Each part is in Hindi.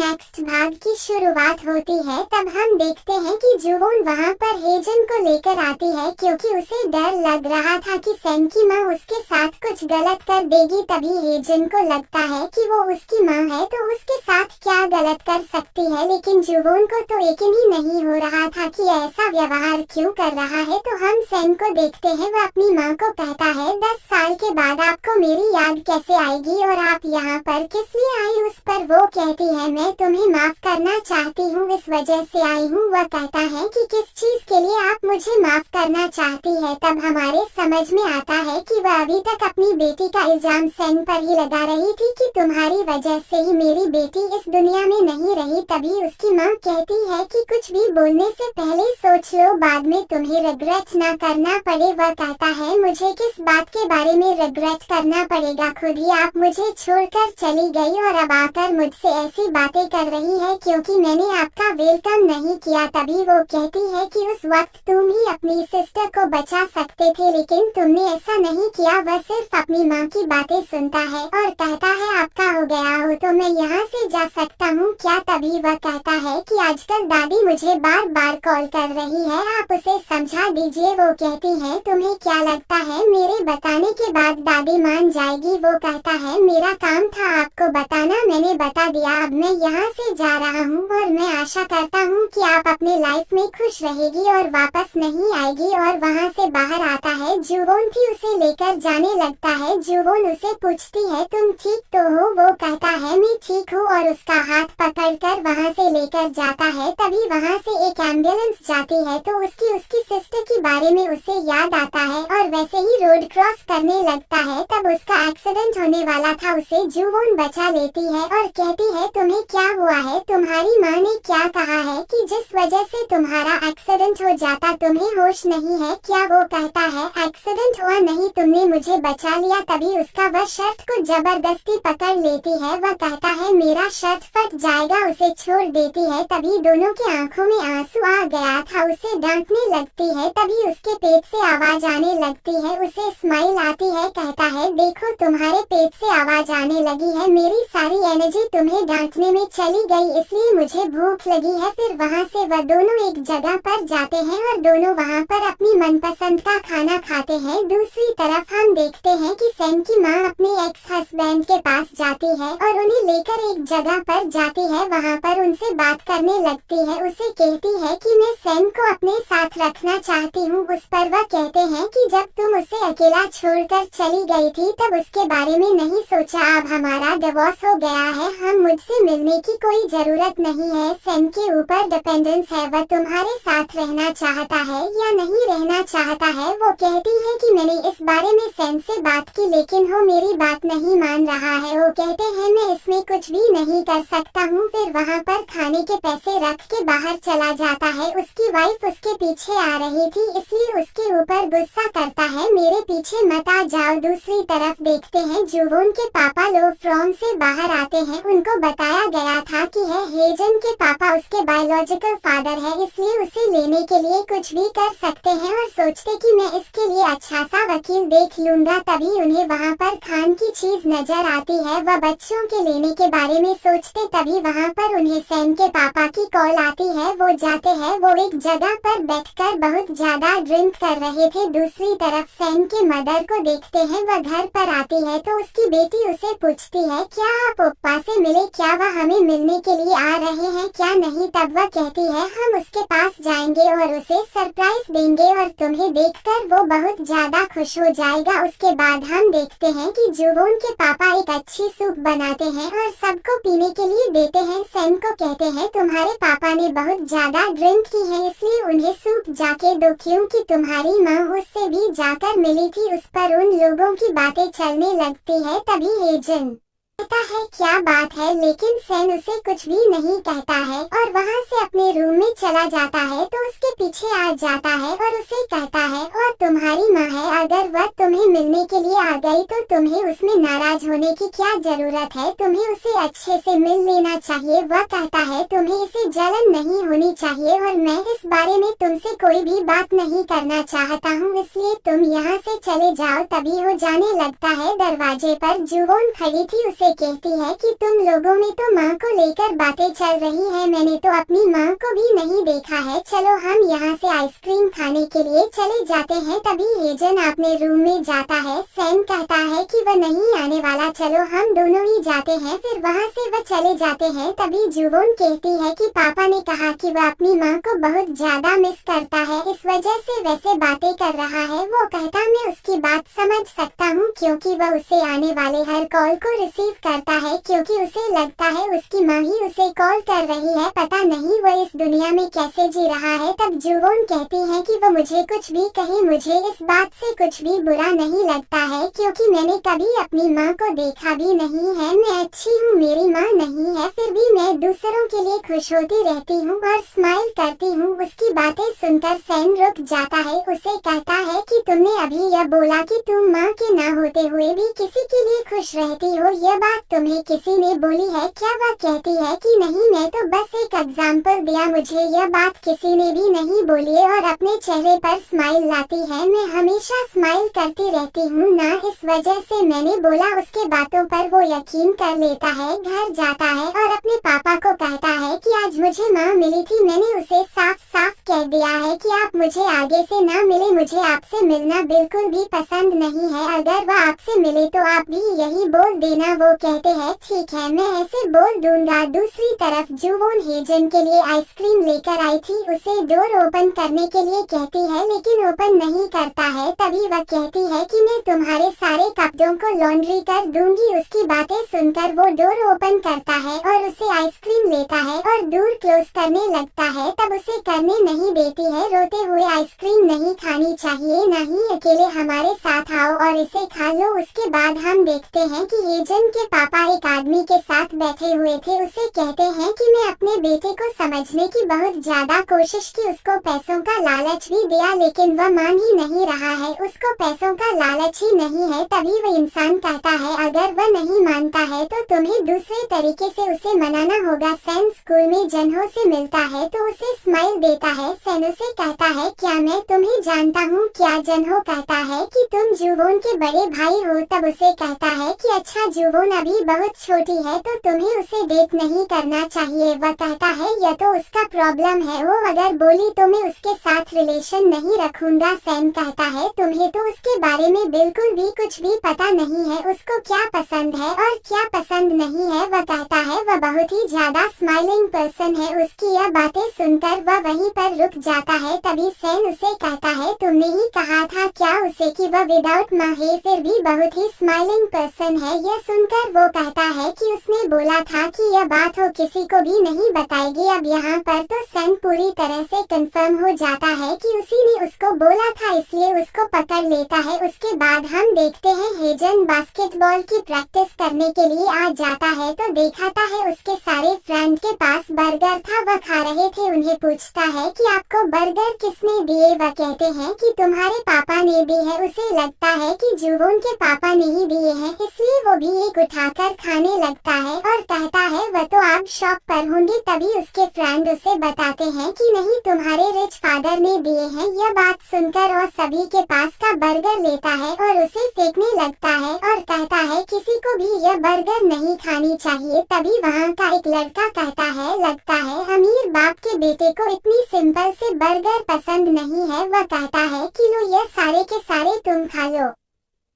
नेक्स्ट भाग की शुरुआत होती है। तब हम देखते हैं कि जुवोन वहाँ पर हेजन को लेकर आती है क्योंकि उसे डर लग रहा था कि सेन की माँ उसके साथ कुछ गलत कर देगी। तभी हेजन को लगता है कि वो उसकी माँ है तो उसके साथ क्या गलत कर सकती है, लेकिन जुवोन को तो यकीन ही नहीं हो रहा था कि ऐसा व्यवहार क्यों कर रहा है। तो हम सेन को देखते हैं, वो अपनी माँ को कहता है 10 साल के बाद आपको मेरी याद कैसे आएगी और आप यहाँ पर किस लिए आई। उस पर वो कहती है मैं तुम्हें माफ करना चाहती हूँ, इस वजह से आई हूँ। वह कहता है कि किस चीज के लिए आप मुझे माफ करना चाहती है। तब हमारे समझ में आता है कि वह अभी तक अपनी बेटी का इल्जाम सेन पर ही लगा रही थी कि तुम्हारी वजह से ही मेरी बेटी इस दुनिया में नहीं रही। तभी उसकी माँ कहती है कि कुछ भी बोलने से पहले सोच लो, बाद में तुम्हें रिग्रेट ना करना पड़े। वह कहता है मुझे किस बात के बारे में रिग्रेट करना पड़ेगा, खुद ही आप मुझे छोड़कर चली गई और अब आकर मुझसे ऐसी बातें कर रही है क्योंकि मैंने आपका वेलकम नहीं किया। तभी वो कहती है कि उस वक्त तुम ही अपनी सिस्टर को बचा सकते थे लेकिन तुमने ऐसा नहीं किया। वह सिर्फ अपनी माँ की बातें सुनता है और कहता है आपका हो गया हो तो मैं यहाँ से जा सकता हूँ क्या। तभी वह कहता है कि आजकल दादी मुझे बार बार कॉल कर रही है, आप उसे समझा दीजिए। वो कहती है तुम्हें क्या लगता है मेरे बताने के बाद दादी मान जाएगी। वो कहता है मेरा काम था आपको बताना, मैंने बता दिया, अब मैं यहाँ से जा रहा हूँ और मैं आशा करता हूँ कि आप अपने लाइफ में खुश रहेगी और वापस नहीं आएगी। और वहाँ से बाहर आता है जुवोन भी उसे लेकर जाने लगता है। जुवोन उसे पूछती है तुम ठीक तो हो। वो कहता है मैं ठीक हूँ और उसका हाथ पकड़कर वहाँ से लेकर जाता है। तभी वहाँ से एक एम्बुलेंस जाती है तो उसकी सिस्टर के बारे में उसे याद आता है और वैसे ही रोड क्रॉस करने लगता है। तब उसका एक्सीडेंट होने वाला था, उसे जुवोन बचा लेती है और कहती है तुम्हें क्या हुआ है, तुम्हारी माँ ने क्या कहा है कि जिस वजह से तुम्हारा एक्सीडेंट हो जाता तुम्हें होश नहीं है क्या। वो कहता है एक्सीडेंट हुआ नहीं, तुमने मुझे बचा लिया। तभी उसका वह शर्ट को जबरदस्ती पकड़ लेती है। वह कहता है मेरा शर्ट फट जाएगा, उसे छोड़ देती है। तभी दोनों की आंखों में आंसू आ गया था, उसे डांटने लगती है। तभी उसके पेट से आवाज आने लगती है, उसे स्माइल आती है। कहता है देखो तुम्हारे पेट से आवाज आने लगी है, मेरी सारी एनर्जी तुम्हें डांटने में चली गई इसलिए मुझे भूख लगी है। फिर वहाँ से वह दोनों एक जगह पर जाते हैं और दोनों वहाँ पर अपनी मनपसंद का खाना खाते हैं। दूसरी तरफ हम देखते हैं कि सेन की माँ अपने एक्स हस्बैंड के पास जाती है और उन्हें लेकर एक जगह पर जाती है। वहाँ पर उनसे बात करने लगती है, उसे कहती है कि मैं सेन को अपने साथ रखना चाहती हूँ। उस पर वह कहते हैं कि जब तुम उसे अकेला छोड़कर चली गई थी तब उसके बारे में नहीं सोचा, अब हमारा डिवोर्स हो गया है, हम मुझसे मिलने की कोई जरूरत नहीं है। सेन के ऊपर डिपेंडेंस है, वह तुम्हारे साथ रहना चाहता है या नहीं रहना चाहता है। वो कहती है कि मैंने इस बारे में सेन से बात की लेकिन वो मेरी बात नहीं मान रहा है। वो कहते हैं मैं इसमें कुछ भी नहीं कर सकता हूँ। फिर वहाँ पर खाने के पैसे रख के बाहर चला जाता है। उसकी वाइफ उसके पीछे आ रही थी इसलिए उसके ऊपर गुस्सा करता है, मेरे पीछे मत आ जाओ। दूसरी तरफ देखते हैं जुवोन के पापा लो फ्रॉम से बाहर आते हैं। उनको बताया गया था कि है हेजन के पापा उसके बायोलॉजिकल फादर है इसलिए उसे लेने के लिए कुछ भी कर सकते हैं और सोचते कि मैं इसके लिए अच्छा सा वकील देख लूंगा। तभी उन्हें वहाँ पर खान की चीज नजर आती है, वह बच्चों के लेने के बारे में सोचते तभी वहाँ पर उन्हें सेन के पापा की कॉल आती है। वो जाते हैं, वो एक जगह पर बैठकर बहुत ज्यादा ड्रिंक कर रहे थे। दूसरी तरफ सेन के मदर को देखते हैं, वह घर पर आती है तो उसकी बेटी उसे पूछती है क्या आप ओप्पा से मिले, क्या वह हमें मिलने के लिए आ रहे हैं क्या नहीं। तब वह कहती है हम उसके पास जाएंगे और उसे सरप्राइज देंगे और तुम्हें देखकर वो बहुत ज्यादा खुश हो जाएगा। उसके बाद हम देखते हैं कि जुवोन के पापा एक अच्छी सूप बनाते हैं और सबको पीने के लिए देते हैं। सेन को कहते हैं तुम्हारे पापा ने बहुत ज्यादा ड्रिंक की है इसलिए उन्हें सूप जाके दो क्योंकि तुम्हारी माँ उससे भी जाकर मिली थी। उस पर उन लोगों की बातें चलने लगती है। तभी हेजन कहता है क्या बात है, लेकिन सेन उसे कुछ भी नहीं कहता है और वहाँ से अपने रूम में चला जाता है तो उसके पीछे आ जाता है और उसे कहता है और तुम्हारी माँ है, अगर वह तुम्हें मिलने के लिए आ गई तो तुम्हें उसमें नाराज होने की क्या जरूरत है, तुम्हें उसे अच्छे से मिल लेना चाहिए। वह कहता है तुम्हें इसे जलन नहीं होनी चाहिए और मैं इस बारे में तुमसे कोई भी बात नहीं करना चाहता हूँ इसलिए तुम यहाँ से चले जाओ। तभी वो जाने लगता है, दरवाजे पर जुवोन खड़ी थी, उसे उसे कहती है कि तुम लोगों में तो माँ को लेकर बातें चल रही है, मैंने तो अपनी माँ को भी नहीं देखा है, चलो हम यहाँ से आइसक्रीम खाने के लिए चले जाते हैं। तभी हेजन अपने रूम में जाता है। सैम कहता है कि वह नहीं आने वाला, चलो हम दोनों ही जाते हैं। फिर वहाँ से वह चले जाते हैं। तभी जुवोन कहती है कि पापा ने कहा कि वह अपनी माँ को बहुत ज्यादा मिस करता है, इस वजह से वैसे बातें कर रहा है। वो कहता मैं उसकी बात समझ सकता हूँ क्योंकि वह उसे आने वाले हर कॉल को रिसीव करता है, क्योंकि उसे लगता है उसकी माँ ही उसे कॉल कर रही है, पता नहीं वो इस दुनिया में कैसे जी रहा है। तब जुवोन कहती है कि वो मुझे कुछ भी कहे, मुझे इस बात से कुछ भी बुरा नहीं लगता है, क्योंकि मैंने कभी अपनी माँ को देखा भी नहीं है। मैं अच्छी हूँ, मेरी माँ नहीं है, फिर भी मैं दूसरों के लिए खुश होती रहती हूँ और स्माइल करती हूँ। उसकी बातें सुनकर सैम रुक जाता है। उसे कहता है कि तुमने अभी यह बोला कि तुम माँ के ना होते हुए भी किसी के लिए खुश रहती हो, यह बात तुम्हें किसी ने बोली है क्या? वह कहती है कि नहीं, मैं तो बस एक एग्जाम्पल दिया, मुझे यह बात किसी ने भी नहीं बोली, और अपने चेहरे पर स्माइल लाती है। मैं हमेशा स्माइल करती रहती हूँ ना, इस वजह से मैंने बोला। उसके बातों पर वो यकीन कर लेता है, घर जाता है और अपने पापा को कहता है कि आज मुझे माँ मिली थी, मैंने उसे साफ साफ कह दिया है कि आप मुझे आगे से ना मिले, मुझे आपसे मिलना बिल्कुल भी पसंद नहीं है, अगर वह आपसे मिले तो आप भी यही बोल देना। वो कहते हैं ठीक है, मैं ऐसे बोल दूंगा। दूसरी तरफ जुवोन हेजन के लिए आइसक्रीम लेकर आई थी, उसे डोर ओपन करने के लिए कहती है लेकिन ओपन नहीं करता है। तभी वह कहती है कि मैं तुम्हारे सारे कपड़ों को लॉन्ड्री कर दूंगी। उसकी बातें सुनकर वो डोर ओपन करता है और उसे आइसक्रीम लेता है और डोर क्लोज करने लगता है। तब उसे करने नहीं देती है, रोते हुए आइसक्रीम नहीं खानी चाहिए, नहीं अकेले हमारे साथ आओ और इसे खा लो। उसके बाद हम देखते हैं कि हेजन के पापा एक आदमी के साथ बैठे हुए थे। उसे कहते हैं कि मैं अपने बेटे को समझने की बहुत ज्यादा कोशिश की, उसको पैसों का लालच भी दिया लेकिन वह मान ही नहीं रहा है, उसको पैसों का लालच ही नहीं है। तभी वह इंसान कहता है अगर वह नहीं मानता है तो तुम्हें दूसरे तरीके से उसे मनाना होगा। सैन स्कूल में जनहो से मिलता है तो उसे स्माइल देता है। सैन उसे कहता है क्या मैं तुम्हें जानता हूँ क्या? जनहो कहता है कि तुम जुवोन के बड़े भाई हो। तब उसे कहता है कि अच्छा, जुवोन अभी बहुत छोटी है तो तुम्हें उसे डेट नहीं करना चाहिए। वह कहता है यह तो उसका प्रॉब्लम है, वो अगर बोली तो मैं उसके साथ रिलेशन नहीं रखूंगा। सैम कहता है तुम्हें तो उसके बारे में बिल्कुल भी कुछ भी पता नहीं है, उसको क्या पसंद है और क्या पसंद नहीं है। वह कहता है वह बहुत ही ज्यादा स्माइलिंग पर्सन है। उसकी यह बातें सुनकर वह वहीं पर रुक जाता है। तभी सैन उसे कहता है तुमने ही कहा था क्या उसे कि वह विदाउट माँ है फिर भी बहुत ही स्माइलिंग पर्सन है। यह सुनकर वो कहता है कि उसने बोला था कि यह बात वो किसी को भी नहीं बताएगी। अब यहाँ पर तो सैन पूरी तरह से कंफर्म हो जाता है कि उसी ने उसको बोला था, इसलिए उसको पकड़ लेता है। उसके बाद हम देखते हैं हेजन बास्केटबॉल की प्रैक्टिस करने के लिए आ जाता है तो दिखाता है उसके सारे फ्रेंड के पास बर्गर था, वह खा रहे थे। उन्हें पूछता है कि आपको बर्गर किसने दिए? वह कहते हैं कि तुम्हारे पापा ने दी है। उसे लगता है कि जुवोन के पापा ने ही दिए हैं, इसलिए वो भी एक उठाकर खाने लगता है और कहता है वह तो आप शॉप पर होंगे। तभी उसके फ्रेंड उसे बताते हैं कि नहीं, तुम्हारे रिच फादर ने दिए हैं। यह बात सुनकर और सभी के पास का बर्गर लेता है और उसे फेंकने लगता है और कहता है किसी को भी यह बर्गर नहीं खानी चाहिए। तभी वहाँ का एक लड़का कहता है लगता है अमीर बाप के बेटे को इतनी सिंपल से बर्गर पसंद नहीं है। वह कहता है कि लो यह सारे के सारे तुम खा लो।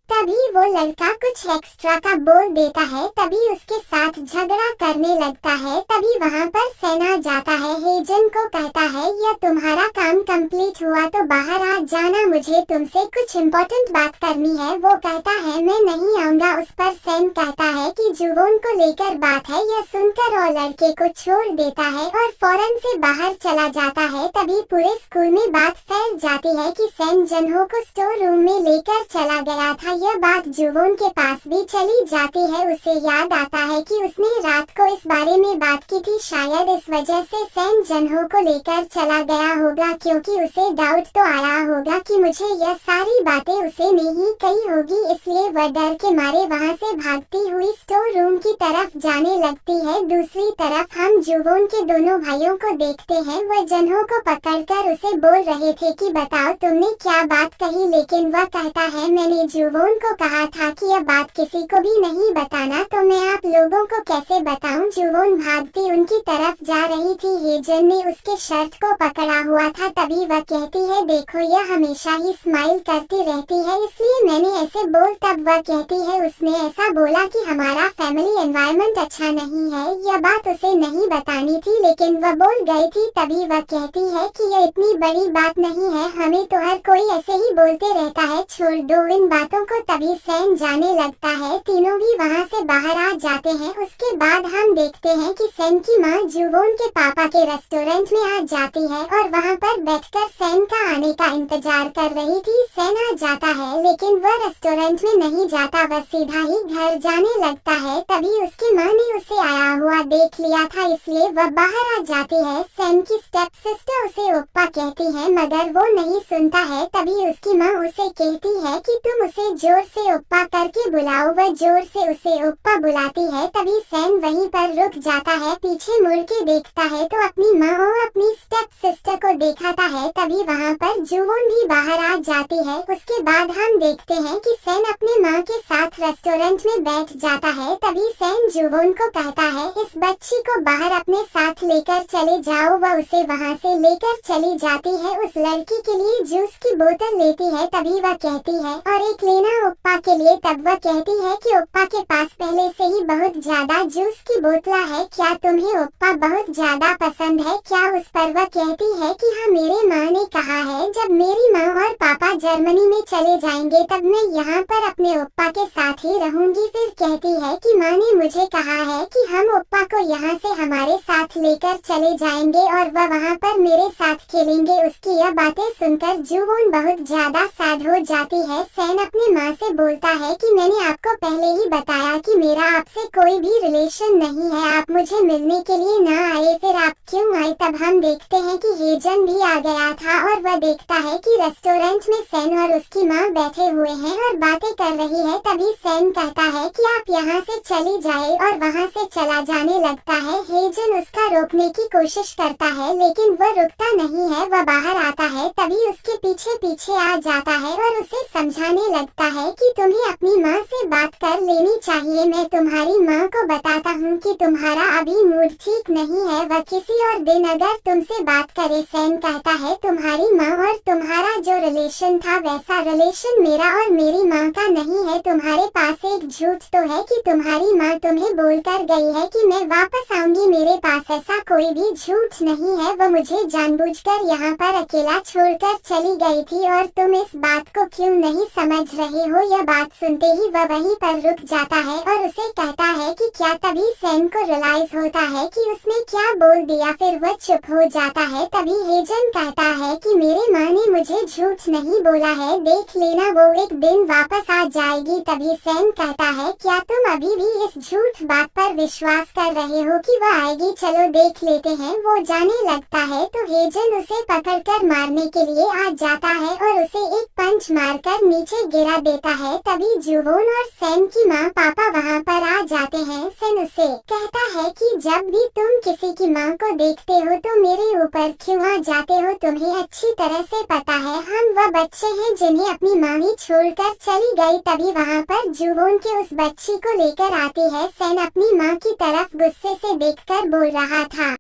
तभी वो लड़का कुछ एक्स्ट्रा का बोल देता है। तभी उसके साथ झगड़ा करने लगता है। तभी वहाँ पर सैन आ जाता है। हेजन को कहता है यह तुम्हारा काम कंप्लीट हुआ तो बाहर आ जाना, मुझे तुमसे कुछ इम्पोर्टेंट बात करनी है। वो कहता है मैं नहीं आऊँगा। उस पर सैन कहता है कि जुवोन को लेकर बात है। यह सुनकर और लड़के को छोड़ देता है और फौरन से बाहर चला जाता है। तभी पूरे स्कूल में बात फैल जाती है कि सैन जनहो को स्टोर रूम में लेकर चला गया था। यह बात जुवोन के पास भी चली जाती है। उसे याद आता है कि उसने रात को इस बारे में बात की थी, शायद इस वजह से सैन जनहो को लेकर चला गया होगा, क्योंकि उसे डाउट तो आया होगा कि मुझे यह सारी बातें उसे नहीं कही होगी। इसलिए वह डर के मारे वहां से भागती हुई स्टोर रूम की तरफ जाने लगती है। दूसरी तरफ हम जुवोन के दोनों भाइयों को देखते हैं। वह जनहो को पकड़कर उसे बोल रहे थे कि बताओ तुमने क्या बात कही, लेकिन वह कहता है मैंने जुवोन जुवोन को कहा था कि यह बात किसी को भी नहीं बताना, तो मैं आप लोगों को कैसे बताऊं। जुवोन भागती उनकी तरफ जा रही थी। हेजन ने उसके शर्ट को पकड़ा हुआ था। तभी वह कहती है, देखो यह हमेशा ही स्माइल करती रहती है, इसलिए मैंने ऐसे बोल। तब वह कहती है, उसने ऐसा बोला कि हमारा फैमिली एनवायरनमेंट अच्छा नहीं है। यह बात उसे नहीं बतानी थी, लेकिन वह बोल गई थी। तभी वह कहती है कि यह इतनी बड़ी बात नहीं है, हमें तो हर कोई ऐसे ही बोलते रहता है, छोड़ दो इन बातों को। तभी सैन जाने लगता है। तीनों भी वहाँ से बाहर आ जाते हैं। उसके बाद हम देखते हैं कि सैन की माँ जुवोन के पापा के रेस्टोरेंट में आ जाती है और वहाँ पर बैठकर सैन का आने का इंतजार कर रही थी। सैन आ जाता है, लेकिन वह रेस्टोरेंट में नहीं जाता, वह सीधा ही घर जाने लगता है। तभी उसकी माँ ने उसे आया हुआ देख लिया था, इसलिए वह बाहर आ जाती है। सैन की स्टेप सिस्टर उसे ओप्पा कहती है, मगर वो नहीं सुनता है। तभी उसकी माँ उसे कहती है कि तुम उसे जोर से ओप्पा करके बुलाओ। वह जोर से उसे ओप्पा बुलाती है। तभी सैन वहीं पर रुक जाता है, पीछे मुड़ के देखता है तो अपनी माँ और अपनी स्टेप सिस्टर को दिखाता है। तभी वहाँ पर जुवोन भी बाहर आ जाती है। उसके बाद हम देखते हैं कि सैन अपनी माँ के साथ रेस्टोरेंट में बैठ जाता है। तभी सैन जुवोन को कहता है, इस बच्ची को बाहर अपने साथ लेकर चले जाओ। वह उसे वहाँ से लेकर चली जाती है। उस लड़की के लिए जूस की बोतल लेती है। तभी वह कहती है, और एक लेना ओप्पा के लिए। तब वह कहती है कि ओप्पा के पास पहले से ही बहुत ज्यादा जूस की बोतला है, क्या तुम्हें ओप्पा बहुत ज्यादा पसंद है क्या? उस पर वह कहती है कि हाँ, मेरे माँ ने कहा है जब मेरी माँ और पापा जर्मनी में चले जाएंगे तब मैं यहाँ पर अपने ओप्पा के साथ ही रहूंगी। फिर कहती है कि माँ ने मुझे कहा है कि हम ओप्पा को यहाँ से हमारे साथ लेकर चले जाएंगे और वह वहाँ पर मेरे साथ खेलेंगे। उसकी यह बातें सुनकर जुवोन बहुत ज्यादा सैड हो जाती है। सैन अपनी माँ से बोलता है कि मैंने आपको पहले ही बताया कि मेरा आपसे कोई भी रिलेशन नहीं है, आप मुझे मिलने के लिए ना आए, फिर आप क्यों आए? तब हम देखते हैं कि हेजन भी आ गया था और वह देखता है कि रेस्टोरेंट में सैन और उसकी माँ बैठे हुए हैं और बातें कर रही है। तभी सैन कहता है कि आप यहाँ से चली जाए और वहाँ से चला जाने लगता है। हेजन उसका रोकने की कोशिश करता है, लेकिन वह रुकता नहीं है। वह बाहर आता है। तभी उसके पीछे पीछे आ जाता है और उसे समझाने लगता है कि तुम्हें अपनी माँ से बात कर लेनी चाहिए। मैं तुम्हारी माँ को बताता हूँ कि तुम्हारा अभी मूड ठीक नहीं है, वह किसी और दिन अगर तुमसे बात करे। सैन कहता है, तुम्हारी माँ और तुम्हारा जो रिलेशन था वैसा रिलेशन मेरा और मेरी माँ का नहीं है। तुम्हारे पास एक झूठ तो है कि तुम्हारी माँ तुम्हें बोलकर गई है कि मैं वापस आऊंगी मेरे पास, ऐसा कोई भी झूठ नहीं है। वह मुझे जानबूझकर यहाँ पर अकेला छोड़कर चली गई थी और तुम इस बात को क्यों नहीं समझ रहे हो? यह बात सुनते ही वह वहीं पर रुक जाता है और उसे कहता है कि क्या? तभी सैन को रियलाइज होता है कि उसने क्या बोल दिया, फिर वह चुप हो जाता है। तभी हेजन कहता है कि मेरी माँ ने मुझे झूठ नहीं बोला है, देख लेना वो एक दिन वापस आ जाएगी। तभी सैन कहता है, क्या तुम अभी भी इस झूठ बात पर विश्वास कर रहे हो कि वह आएगी? चलो देख लेते हैं। वो जाने लगता है तो हेजन उसे पकड़कर मारने के लिए आ जाता है और उसे एक पंच मारकर नीचे गिरा देता है। तभी जुवोन और सैन की माँ पापा वहाँ पर आ जाते हैं। सैन उसे कहता है कि जब भी तुम किसी की माँ को देखते हो तो मेरे ऊपर क्यों आ जाते हो? तुम्हें अच्छी तरह से पता है हम वह बच्चे हैं जिन्हें अपनी माँ ही छोड़कर चली गई। तभी वहाँ पर जुवोन के उस बच्ची को लेकर आती है। सैन अपनी माँ की तरफ गुस्से से देखकर बोल रहा था,